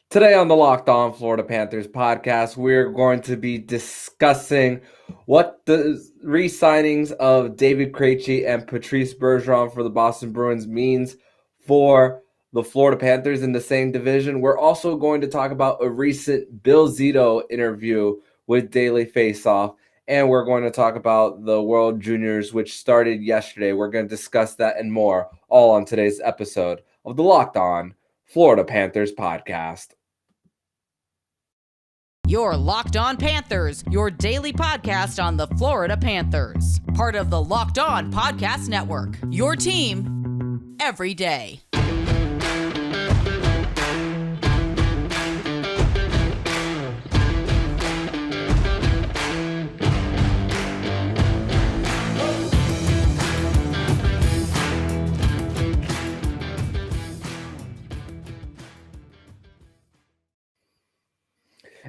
Today on the Locked On Florida Panthers podcast, we're going to be discussing what the re-signings of David Kreichie and Patrice Bergeron for the Boston Bruins means for the Florida Panthers in the same division. We're also going to talk about a recent Bill Zito interview with Daily Faceoff, and we're going to talk about the World Juniors, which started yesterday. We're going to discuss that and more, all on today's episode of the Locked On Florida Panthers podcast. You're Locked On Panthers, your daily podcast on the Florida Panthers. Part of the Locked On Podcast Network, your team every day.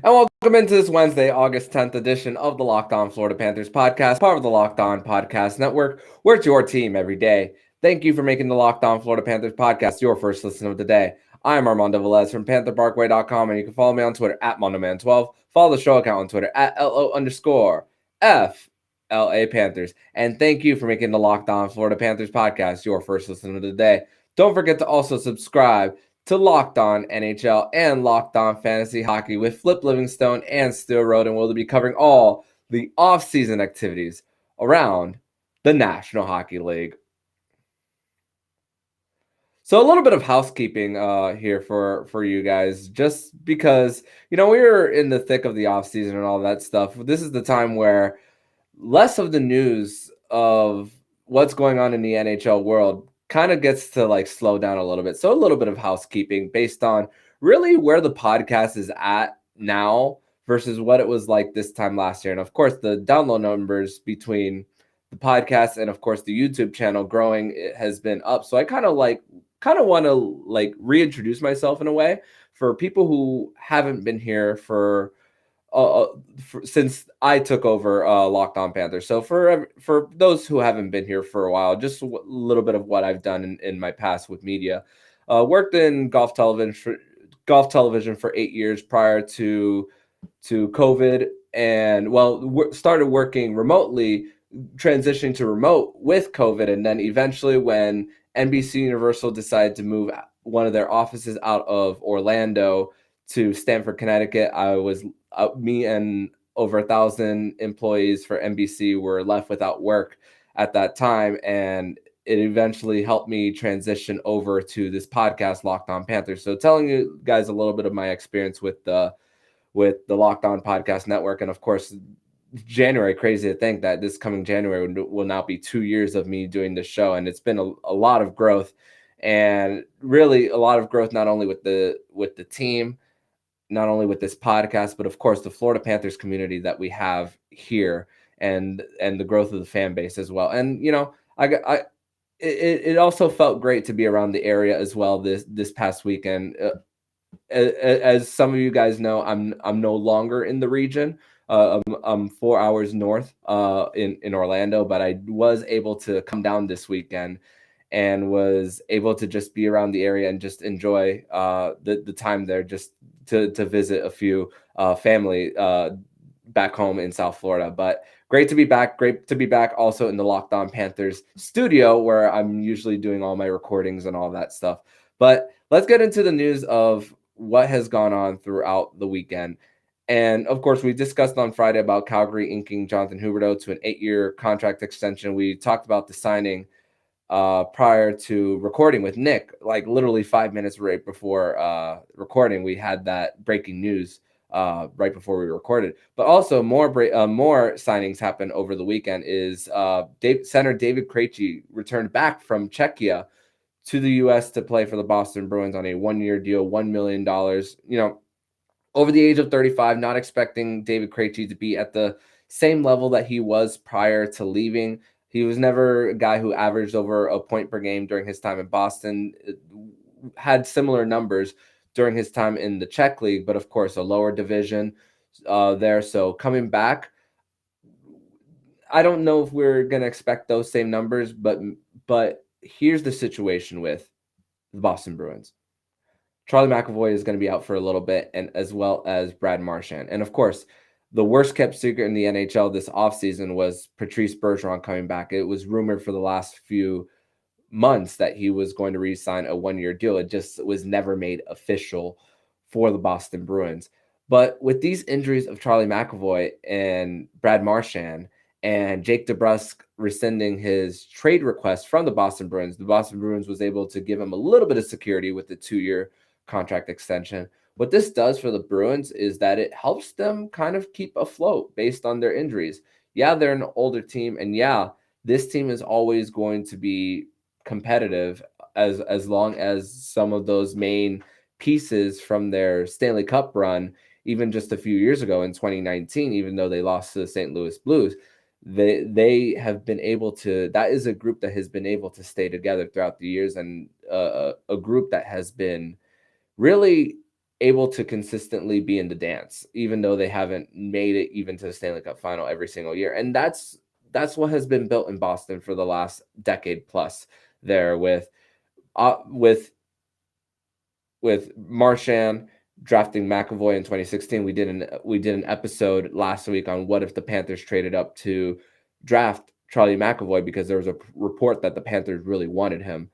And welcome into this Wednesday, August 10th edition of the Locked On Florida Panthers podcast, part of the Locked On Podcast Network. We're it's your team every day. Thank you for making the Locked On Florida Panthers podcast your first listen of the day. I'm Armando Velez from PantherParkway.com, and you can follow me on Twitter at MondoMan12. Follow the show account on Twitter at LO_FLA Panthers. And thank you for making the Locked On Florida Panthers podcast your first listen of the day. Don't forget to also subscribe to Locked On NHL and Locked On Fantasy Hockey with Flip Livingstone and Steel Road, and we'll be covering all the off-season activities around the National Hockey League. So a little bit of housekeeping here for you guys, just because, we're in the thick of the off-season and all that stuff. This is the time where less of the news of what's going on in the NHL world kind of gets to slow down a little bit. So a little bit of housekeeping based on really where the podcast is at now versus what it was like this time last year. And of course, the download numbers between the podcast and of course the YouTube channel growing, it has been up. So I kind of want to reintroduce myself in a way for people who haven't been here since I took over Locked On Panthers. So for those who haven't been here for a while, just a little bit of what I've done in my past with media. Worked in golf television for 8 years prior to COVID, and started working remotely, transitioning to remote with COVID, and then eventually when NBC Universal decided to move one of their offices out of Orlando to Stamford, Connecticut, me and over 1,000 employees for NBC were left without work at that time, and it eventually helped me transition over to this podcast, Locked On Panthers. So telling you guys a little bit of my experience with the Locked On Podcast Network, and of course, January, crazy to think that this coming January will now be 2 years of me doing this show, and it's been a lot of growth, and really a lot of growth not only with the team, not only with this podcast, but of course the Florida Panthers community that we have here, and the growth of the fan base as well. And it also felt great to be around the area as well this past weekend. As some of you guys know, I'm no longer in the region. I'm 4 hours north in Orlando, but I was able to come down this weekend and was able to just be around the area and just enjoy the time there, just to visit a few family back home in South Florida. But great to be back. Great to be back also in the Locked On Panthers studio, where I'm usually doing all my recordings and all that stuff. But let's get into the news of what has gone on throughout the weekend. And of course, we discussed on Friday about Calgary inking Jonathan Huberdeau to an 8-year contract extension. We talked about the signing prior to recording with Nick, literally 5 minutes right before recording. We had that breaking news right before we recorded. But also more signings happened over the weekend. Is center David Kreichie returned back from Czechia to the U.S. to play for the Boston Bruins on a 1-year deal, $1 million. Over the age of 35, not expecting David Kreichie to be at the same level that he was prior to leaving. He was never a guy who averaged over a point per game during his time in Boston. Had similar numbers during his time in the Czech League, but of course a lower division there. So coming back, I don't know if we're going to expect those same numbers, but here's the situation with the Boston Bruins. Charlie McAvoy is going to be out for a little bit, and as well as Brad Marchand. And of course, the worst kept secret in the NHL this offseason was Patrice Bergeron coming back. It was rumored for the last few months that he was going to re-sign a one-year deal. It just was never made official for the Boston Bruins. But with these injuries of Charlie McAvoy and Brad Marchand and Jake DeBrusk rescinding his trade request from the Boston Bruins was able to give him a little bit of security with the 2-year contract extension. What this does for the Bruins is that it helps them kind of keep afloat based on their injuries. Yeah, they're an older team, and yeah, this team is always going to be competitive as long as some of those main pieces from their Stanley Cup run, even just a few years ago in 2019, even though they lost to the St. Louis Blues, they have been able to. That is a group that has been able to stay together throughout the years, and a group that has been really able to consistently be in the dance, even though they haven't made it even to the Stanley Cup final every single year. And that's what has been built in Boston for the last decade plus there with Marchand drafting McAvoy in 2016. We did an episode last week on what if the Panthers traded up to draft Charlie McAvoy, because there was a report that the Panthers really wanted him.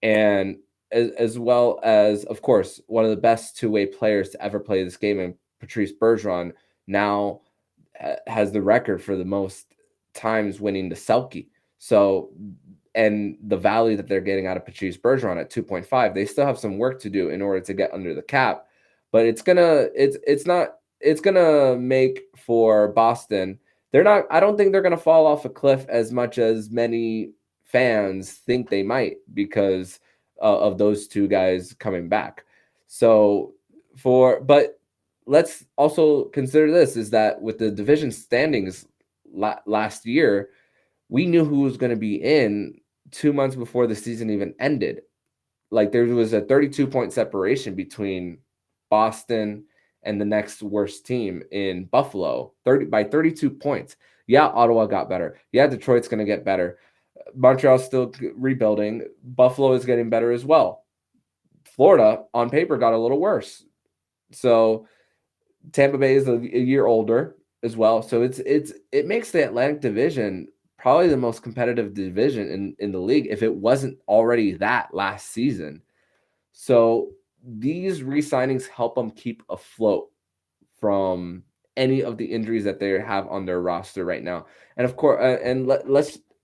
And as well as, of course, one of the best two-way players to ever play this game, and Patrice Bergeron now has the record for the most times winning the Selke. So, and the value that they're getting out of Patrice Bergeron at 2.5, they still have some work to do in order to get under the cap. But it's gonna make for Boston. I don't think they're gonna fall off a cliff as much as many fans think they might, because of those two guys coming back. But let's also consider this, is that with the division standings last year, we knew who was going to be in 2 months before the season even ended. Like, there was a 32-point separation between Boston and the next worst team in Buffalo, by 32 points. Yeah, Ottawa got better. Yeah, Detroit's going to get better. Montreal's still rebuilding. Buffalo is getting better as well. Florida, on paper, got a little worse. So Tampa Bay is a year older as well. So it makes the Atlantic Division probably the most competitive division in the league, if it wasn't already that last season. So these re-signings help them keep afloat from any of the injuries that they have on their roster right now. And of course,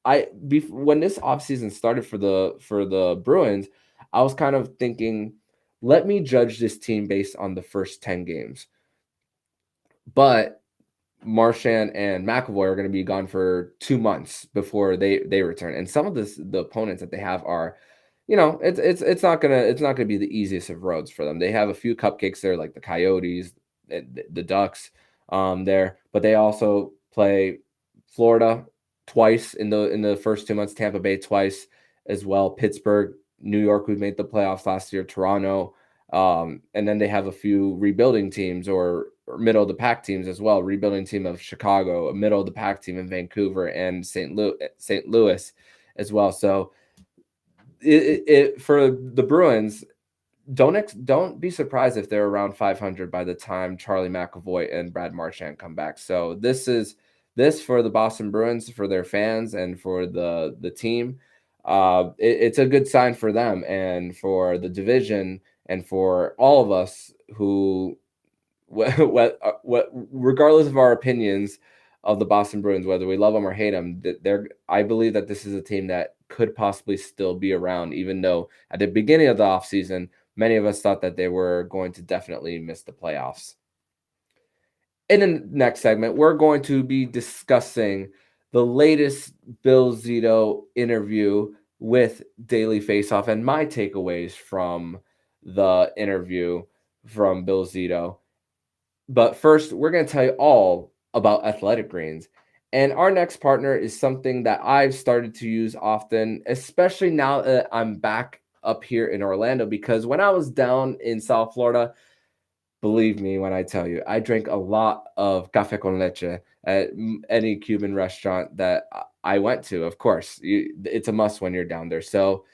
when this offseason started for the Bruins, I was kind of thinking, let me judge this team based on the first 10 games. But Marchand and McAvoy are going to be gone for 2 months before they return. And some of the opponents that they have are, it's not gonna be the easiest of roads for them. They have a few cupcakes there, like the Coyotes, the Ducks there, but they also play Florida twice in the first 2 months, Tampa Bay twice as well, Pittsburgh, New York, who made the playoffs last year, Toronto, and then they have a few rebuilding teams or middle of the pack teams as well. Rebuilding team of Chicago, a middle of the pack team in Vancouver, and St. Louis as well. So for the Bruins, don't be surprised if they're around 500 by the time Charlie McAvoy and Brad Marchand come back. So this for the Boston Bruins, for their fans and for the team. It's a good sign for them and for the division and for all of us who, regardless of our opinions of the Boston Bruins, whether we love them or hate them, I believe that this is a team that could possibly still be around, even though at the beginning of the offseason, many of us thought that they were going to definitely miss the playoffs. In the next segment, we're going to be discussing the latest Bill Zito interview with Daily Faceoff and my takeaways from the interview from Bill Zito. But first, we're going to tell you all about Athletic Greens. And our next partner is something that I've started to use often, especially now that I'm back up here in Orlando, because when I was down in South Florida, believe me when I tell you, I drank a lot of café con leche at any Cuban restaurant that I went to. Of course, it's a must when you're down there. So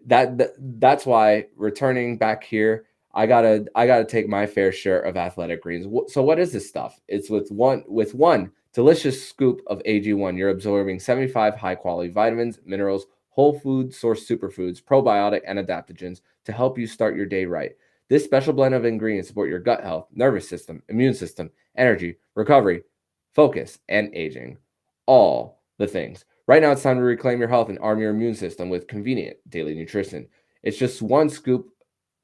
that's why returning back here, I gotta take my fair share of Athletic Greens. So what is this stuff? It's with one delicious scoop of AG1, you're absorbing 75 high quality vitamins, minerals, whole food source superfoods, probiotic, and adaptogens to help you start your day right. This special blend of ingredients support your gut health, nervous system, immune system, energy, recovery, focus, and aging. All the things. Right now, it's time to reclaim your health and arm your immune system with convenient daily nutrition. It's just one scoop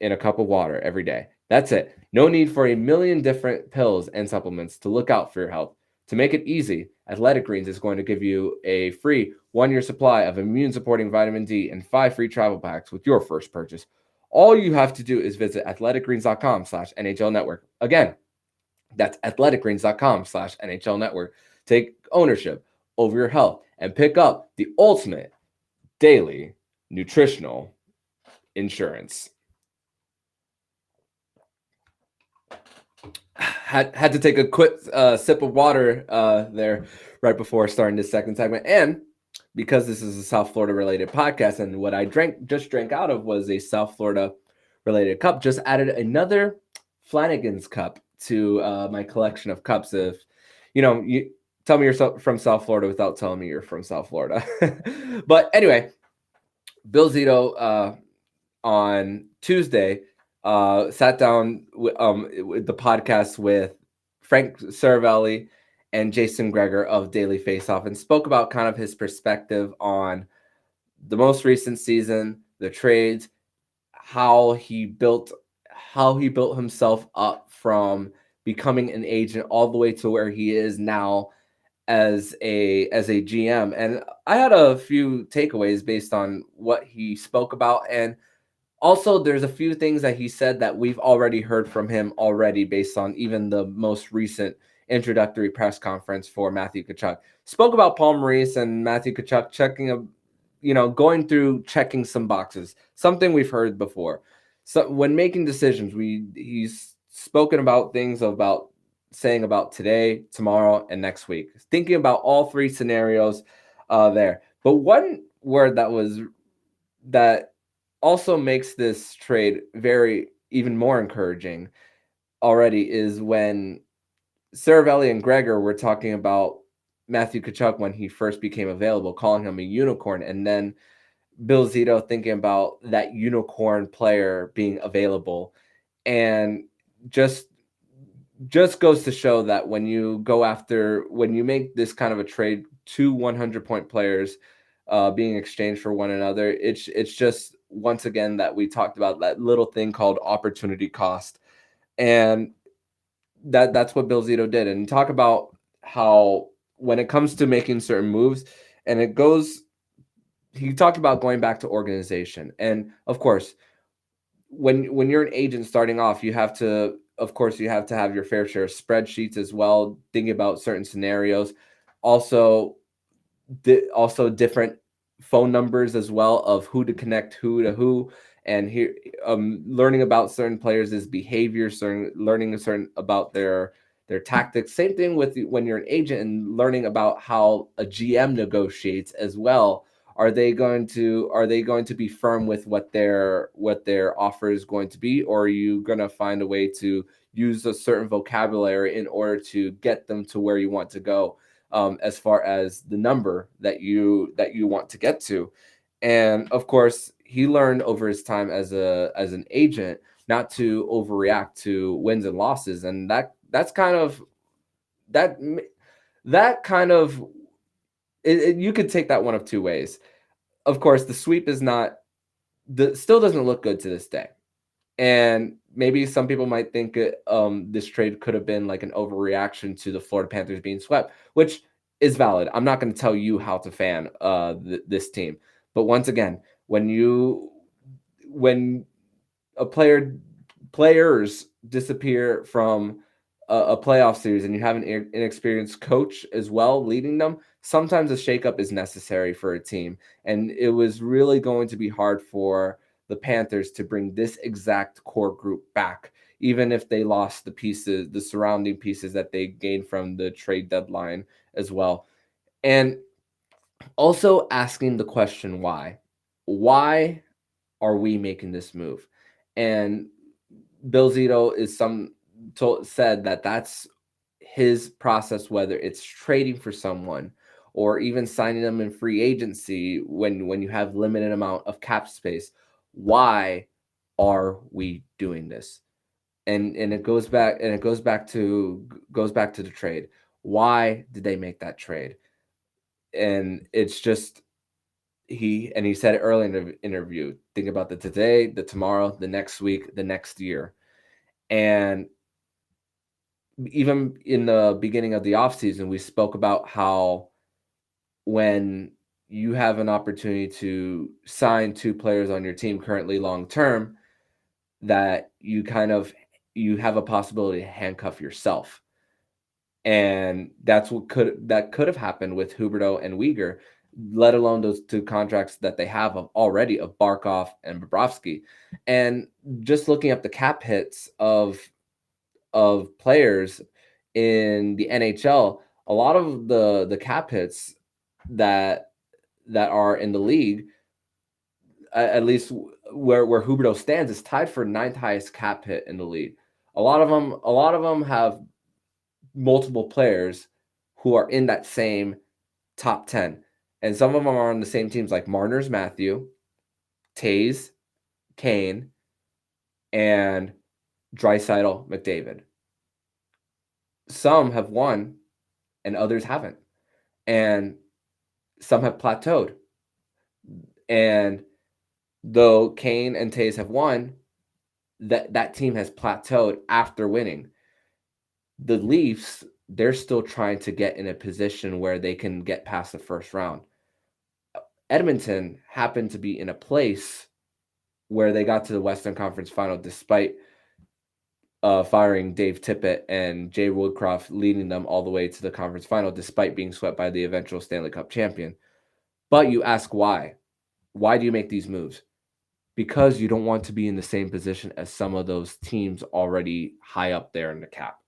in a cup of water every day. That's it. No need for a million different pills and supplements to look out for your health. To make it easy, Athletic Greens is going to give you a free 1-year supply of immune-supporting vitamin D and 5 free travel packs with your first purchase. All you have to do is visit athleticgreens.com/NHL Network. Again, that's athleticgreens.com/NHL Network. Take ownership over your health and pick up the ultimate daily nutritional insurance. Had to take a quick sip of water there right before starting this second segment. And because this is a South Florida related podcast, and what I just drank out of was a South Florida related cup, just added another Flanagan's cup to my collection of cups. If you tell me you're from South Florida without telling me you're from South Florida. But anyway, Bill Zito on Tuesday sat down with the podcast with Frank Saravelli and Jason Gregor of Daily Faceoff and spoke about kind of his perspective on the most recent season, the trades, how he built himself up from becoming an agent all the way to where he is now as a GM. And I had a few takeaways based on what he spoke about, and also there's a few things that he said that we've already heard from him already based on even the most recent introductory press conference for Matthew Tkachuk. Spoke about Paul Maurice and Matthew Tkachuk going through checking some boxes, something we've heard before. So when making decisions, he's spoken about things about saying about today, tomorrow, and next week, thinking about all three scenarios there. But one word that also makes this trade even more encouraging already is when Saravelli and Gregor were talking about Matthew Tkachuk when he first became available, calling him a unicorn, and then Bill Zito thinking about that unicorn player being available. And just goes to show that when you make this kind of a trade, 2 100-point players being exchanged for one another, it's just, once again, that we talked about that little thing called opportunity cost. And that's what Bill Zito did. And talk about how when it comes to making certain moves, and he talked about going back to organization. And of course, when you're an agent starting off, you have to have your fair share of spreadsheets as well, thinking about certain scenarios. Also different phone numbers as well of who to connect who to who, and here learning about certain players' behavior, learning about their tactics. Same thing with when you're an agent and learning about how a GM negotiates as well. Are they going to be firm with what their offer is going to be, or are you going to find a way to use a certain vocabulary in order to get them to where you want to go, as far as the number that you want to get to? And of course, he learned over his time as an agent not to overreact to wins and losses, and that's kind of you could take that one of two ways. Of course, the sweep still doesn't look good to this day. And maybe some people might think this trade could have been like an overreaction to the Florida Panthers being swept, which is valid. I'm not going to tell you how to fan this team. But once again, when players disappear from a playoff series and you have an inexperienced coach as well leading them, sometimes a shakeup is necessary for a team. And it was really going to be hard for the Panthers to bring this exact core group back, even if they lost the surrounding pieces that they gained from the trade deadline as well. And also asking the question, why are we making this move? And Bill Zito said that that's his process, whether it's trading for someone or even signing them in free agency when you have limited amount of cap space. Why are we doing this? And it goes back to the trade. Why did they make that trade? And it's just he said it early in the interview. Think about the today, the tomorrow, the next week, the next year. And even in the beginning of the offseason, we spoke about how when you have an opportunity to sign two players on your team currently long term, that you have a possibility to handcuff yourself. And that's what could have happened with Huberdeau and Weegar, let alone those two contracts that they have already of Barkov and Bobrovsky. And just looking up the cap hits of players in the NHL, a lot of the cap hits that are in the league, at least where Huberdeau stands, is tied for 9th highest cap hit in the league. A lot of them have multiple players who are in that same top 10. And some of them are on the same teams, like Marner's Matthew, Taves, Kane, and Draisaitl McDavid. Some have won and others haven't. And some have plateaued. And though Kane and Taves have won, that team has plateaued after winning. The Leafs, they're still trying to get in a position where they can get past the first round. Edmonton happened to be in a place where they got to the Western Conference Final despite firing Dave Tippett and Jay Woodcroft, leading them all the way to the conference final despite being swept by the eventual Stanley Cup champion. But you ask why? Why do you make these moves? Because you don't want to be in the same position as some of those teams already high up there in the cap.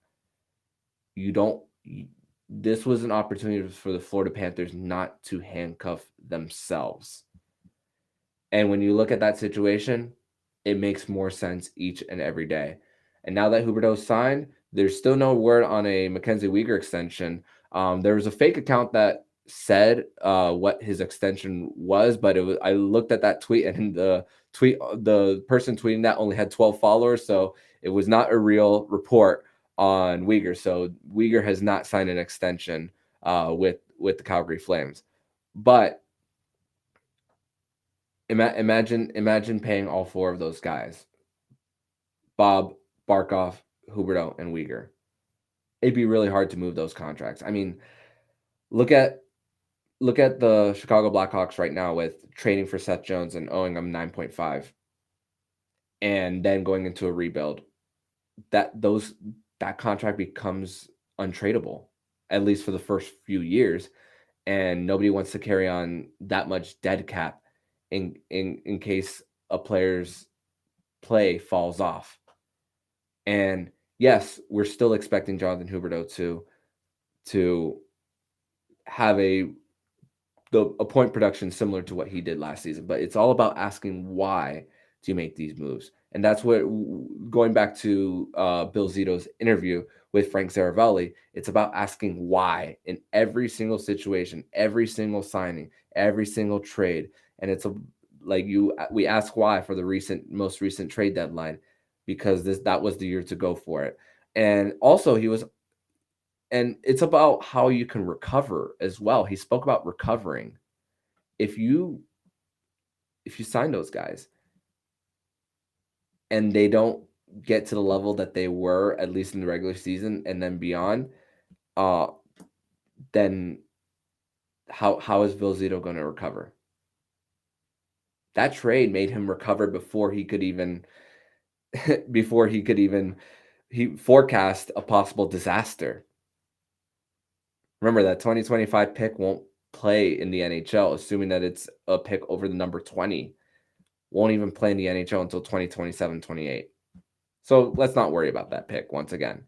This was an opportunity for the Florida Panthers not to handcuff themselves. And when you look at that situation, it makes more sense each and every day. And now that Huberdeau signed, there's still no word on a Mackenzie Weegar extension. There was a fake account that said what his extension was, but I looked at that tweet, and the person tweeting that only had 12 followers, so it was not a real report on Weegar. So Weegar has not signed an extension with the Calgary Flames. But imagine paying all four of those guys: Bob, Barkov, Huberdeau, and Weegar. It'd be really hard to move those contracts. I mean, look at the Chicago Blackhawks right now with trading for Seth Jones and owing him 9.5, and then going into a rebuild. That contract becomes untradeable, at least for the first few years, and nobody wants to carry on that much dead cap in case a player's play falls off. And yes, we're still expecting Jonathan Huberdeau to have a point production similar to what he did last season, but it's all about asking why do you make these moves. And that's what, going back to Bill Zito's interview with Frank Zaravelli, it's about asking why in every single situation, every single signing, every single trade. And it's we ask why for the most recent trade deadline, because that was the year to go for it. And also and it's about how you can recover as well. He spoke about recovering. If you sign those guys and they don't get to the level that they were, at least in the regular season and then beyond, then how is Bill Zito going to recover? That trade made him recover before he could even forecast a possible disaster. Remember, that 2025 pick won't play in the NHL, assuming that it's a pick over the number 20. Won't even play in the NHL until 2027-28. So let's not worry about that pick once again.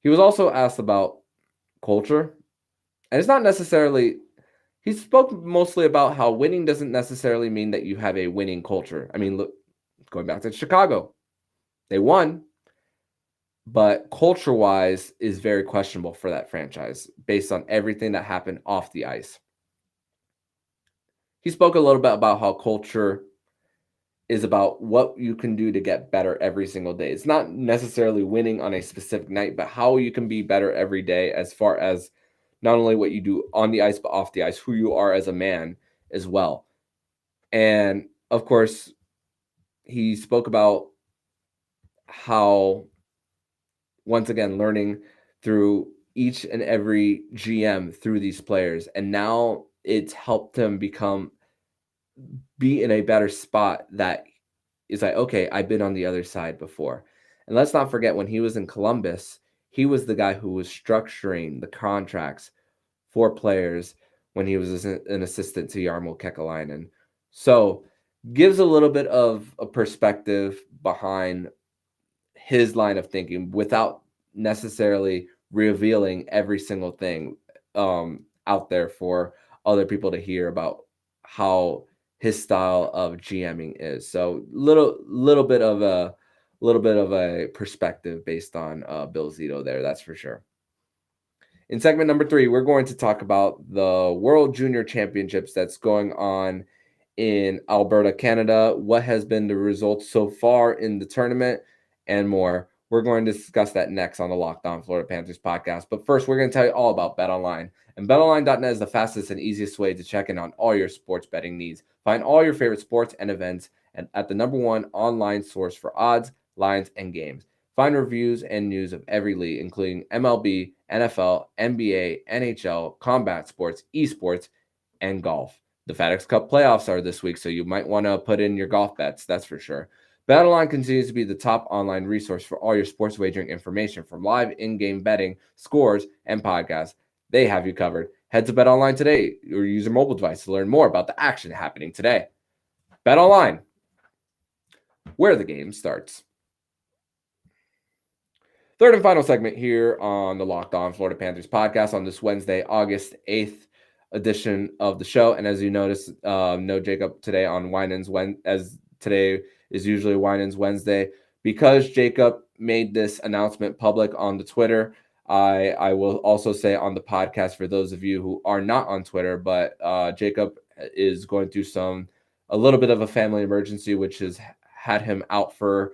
He was also asked about culture. And it's not necessarily... He spoke mostly about how winning doesn't necessarily mean that you have a winning culture. I mean, look, going back to Chicago. They won, but culture-wise is very questionable for that franchise based on everything that happened off the ice. He spoke a little bit about how culture is about what you can do to get better every single day. It's not necessarily winning on a specific night, but how you can be better every day as far as not only what you do on the ice, but off the ice, who you are as a man as well. And of course, he spoke about how, once again, learning through each and every GM through these players. And now it's helped him be in a better spot that is like, okay, I've been on the other side before. And let's not forget, when he was in Columbus, he was the guy who was structuring the contracts for players when he was an assistant to Jarmo Kekalainen. So gives a little bit of a perspective behind his line of thinking without necessarily revealing every single thing out there for other people to hear about how his style of GMing is. So little bit of a perspective based on Bill Zito there, that's for sure. In segment number 3, we're going to talk about the World Junior Championships that's going on in Alberta, Canada, what has been the results so far in the tournament, and more. We're going to discuss that next on the Locked On Florida Panthers podcast. But first, we're going to tell you all about BetOnline. And BetOnline.net is the fastest and easiest way to check in on all your sports betting needs. Find all your favorite sports and events at the #1 online source for odds, lines, and games. Find reviews and news of every league, including MLB, NFL, NBA, NHL, combat sports, esports, and golf. The FedEx Cup playoffs are this week, so you might want to put in your golf bets, that's for sure. BetOnline continues to be the top online resource for all your sports wagering information, from live in-game betting, scores, and podcasts. They have you covered. Head to BetOnline today or use your mobile device to learn more about the action happening today. BetOnline, where the game starts. Third and final segment here on the Locked On Florida Panthers podcast on this Wednesday, August 8th edition of the show. And as you notice, no Jacob today on Winans, as today is usually Winans Wednesday. Because Jacob made this announcement public on the Twitter, I will also say on the podcast for those of you who are not on Twitter, but Jacob is going through a little bit of a family emergency, which has had him out for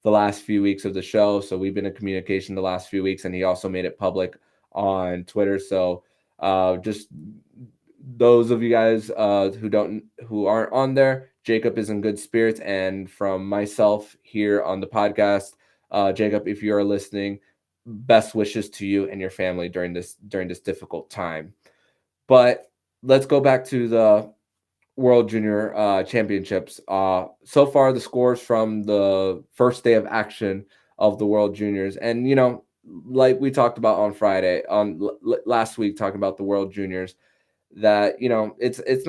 the last few weeks of the show. So we've been in communication the last few weeks, and he also made it public on Twitter. So just those of you guys who aren't on there, Jacob is in good spirits. And from myself here on the podcast, Jacob, if you are listening, best wishes to you and your family during this difficult time. But let's go back to the World Junior Championships. So far, the scores from the first day of action of the World Juniors, and like we talked about on Friday, last week, talking about the World Juniors, that it's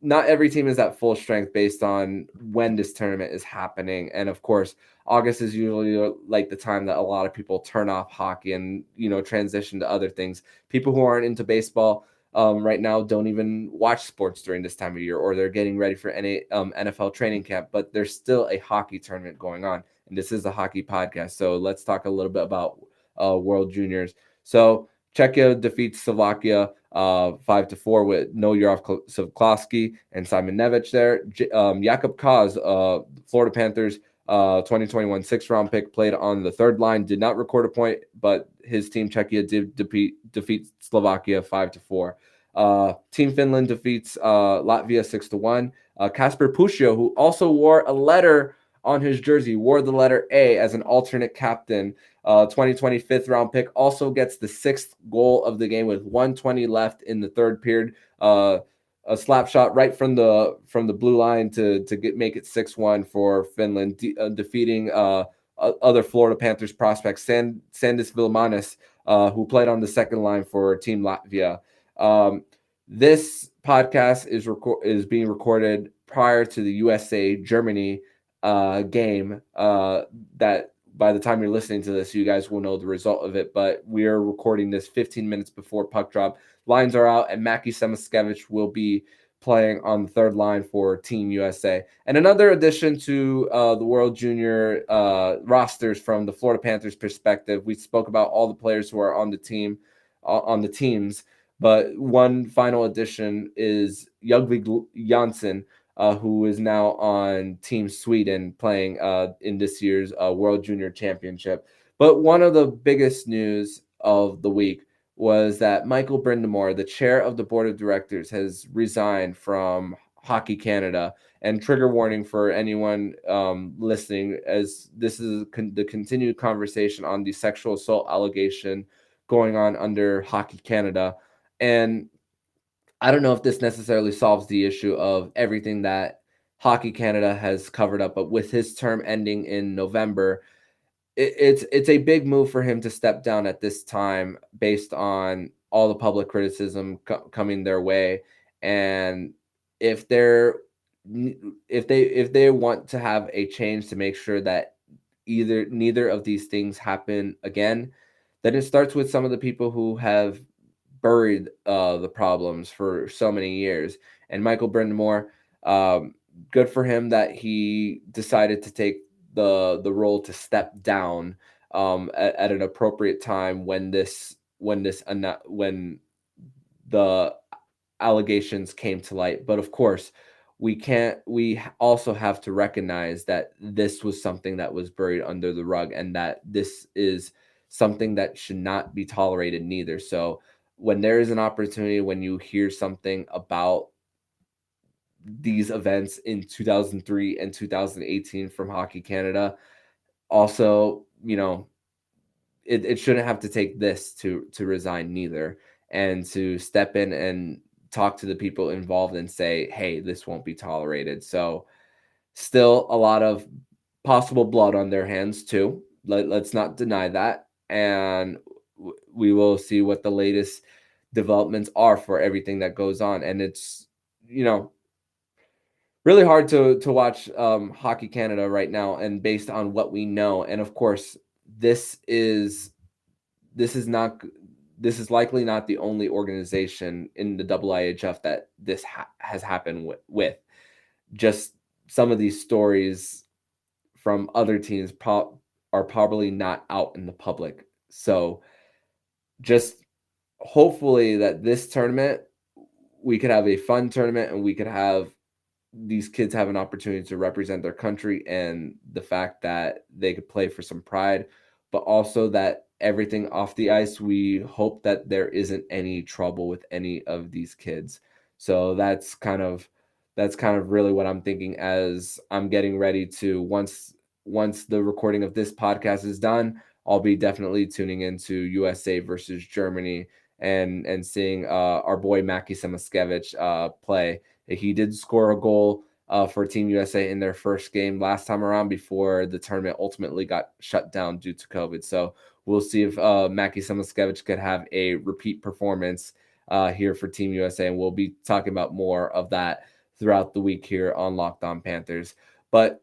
not every team is at full strength based on when this tournament is happening. And of course, August is usually like the time that a lot of people turn off hockey and transition to other things. People who aren't into baseball right now don't even watch sports during this time of year, or they're getting ready for any NFL training camp, but there's still a hockey tournament going on. And this is a hockey podcast. So let's talk a little bit about World Juniors. So Czechia defeats Slovakia 5-4 with no Jaromír and Simon Nevich there. Jakub Kaz, Florida Panthers 2021 6th-round pick, played on the third line, did not record a point, but his team Czechia did defeat Slovakia 5-4. Team Finland defeats Latvia 6-1. Kasper Pušio, who also wore a letter on his jersey, wore the letter A as an alternate captain. 2020 5th-round pick, also gets the 6th goal of the game with 1:20 left in the third period. A slap shot right from the blue line to make it 6-1 for Finland, defeating other Florida Panthers prospects, Sandis Vilmanis, who played on the second line for Team Latvia. This podcast is being recorded prior to the USA-Germany game that by the time you're listening to this, you guys will know the result of it. But we are recording this 15 minutes before puck drop. Lines are out, and Mackie Semaskevich will be playing on the third line for Team USA. And another addition to the World Junior rosters from the Florida Panthers perspective, we spoke about all the players who are on the teams, but one final addition is Ludvig Jansson, who is now on Team Sweden playing in this year's World Junior Championship. But one of the biggest news of the week was that Michael Brind'Amour, the chair of the board of directors, has resigned from Hockey Canada. And trigger warning for anyone listening, as this is the continued conversation on the sexual assault allegation going on under Hockey Canada. And I don't know if this necessarily solves the issue of everything that Hockey Canada has covered up, but with his term ending in November, it's a big move for him to step down at this time based on all the public criticism coming their way. And if they want to have a change to make sure that neither of these things happen again, then it starts with some of the people who have buried the problems for so many years. And Michael Brind'Amour, good for him that he decided to take the role to step down at an appropriate time when the allegations came to light. But of course, we also have to recognize that this was something that was buried under the rug, and that this is something that should not be tolerated neither. So when there is an opportunity, when you hear something about these events in 2003 and 2018 from Hockey Canada, also, it shouldn't have to take this to resign neither, and to step in and talk to the people involved and say, hey, this won't be tolerated. So still a lot of possible blood on their hands too. Let's not deny that. And we will see what the latest developments are for everything that goes on. And it's, really hard to watch Hockey Canada right now, and based on what we know. And of course, this is likely not the only organization in the IIHF that this has happened with. Just some of these stories from other teams are probably not out in the public. So just hopefully that this tournament, we could have a fun tournament, and we could have these kids have an opportunity to represent their country, and the fact that they could play for some pride, but also that everything off the ice, we hope that there isn't any trouble with any of these kids. So that's kind of really what I'm thinking as I'm getting ready to, once the recording of this podcast is done, I'll be definitely tuning into USA versus Germany and seeing our boy Mackie Samoskevich play. He did score a goal for Team USA in their first game last time around before the tournament ultimately got shut down due to COVID. So we'll see if Mackie Samoskevich could have a repeat performance here for Team USA. And we'll be talking about more of that throughout the week here on Locked On Panthers. But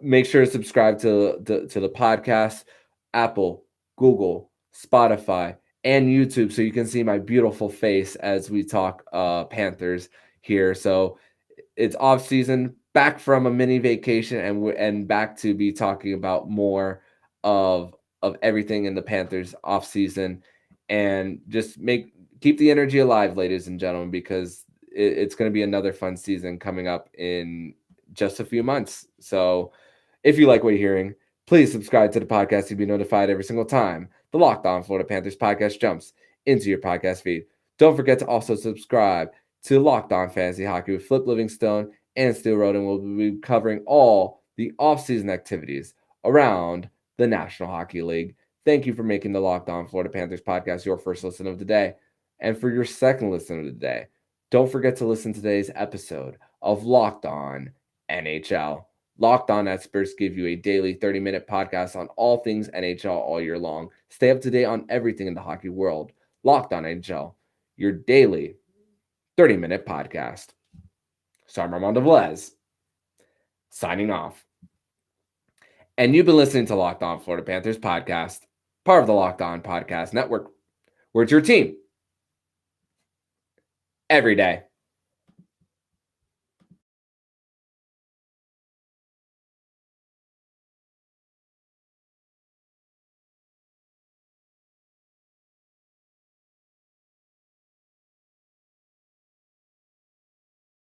make sure to subscribe to the podcast, Apple, Google, Spotify, and YouTube, so you can see my beautiful face as we talk Panthers here. So it's off season, back from a mini vacation, and back to be talking about more of everything in the Panthers off season, and just keep the energy alive, ladies and gentlemen, because it's going to be another fun season coming up in just a few months. So if you like what you're hearing, please subscribe to the podcast to be notified every single time the Locked On Florida Panthers podcast jumps into your podcast feed. Don't forget to also subscribe to Locked On Fantasy Hockey with Flip Livingstone and Steel Roden. We'll be covering all the offseason activities around the National Hockey League. Thank you for making the Locked On Florida Panthers podcast your first listen of the day. And for your second listen of the day, don't forget to listen to today's episode of Locked On NHL. Locked On experts give you a daily 30-minute podcast on all things NHL all year long. Stay up to date on everything in the hockey world. Locked On NHL, your daily 30-minute podcast. So I'm Armando Velez, signing off. And you've been listening to Locked On Florida Panthers podcast, part of the Locked On Podcast Network, where it's your team every day.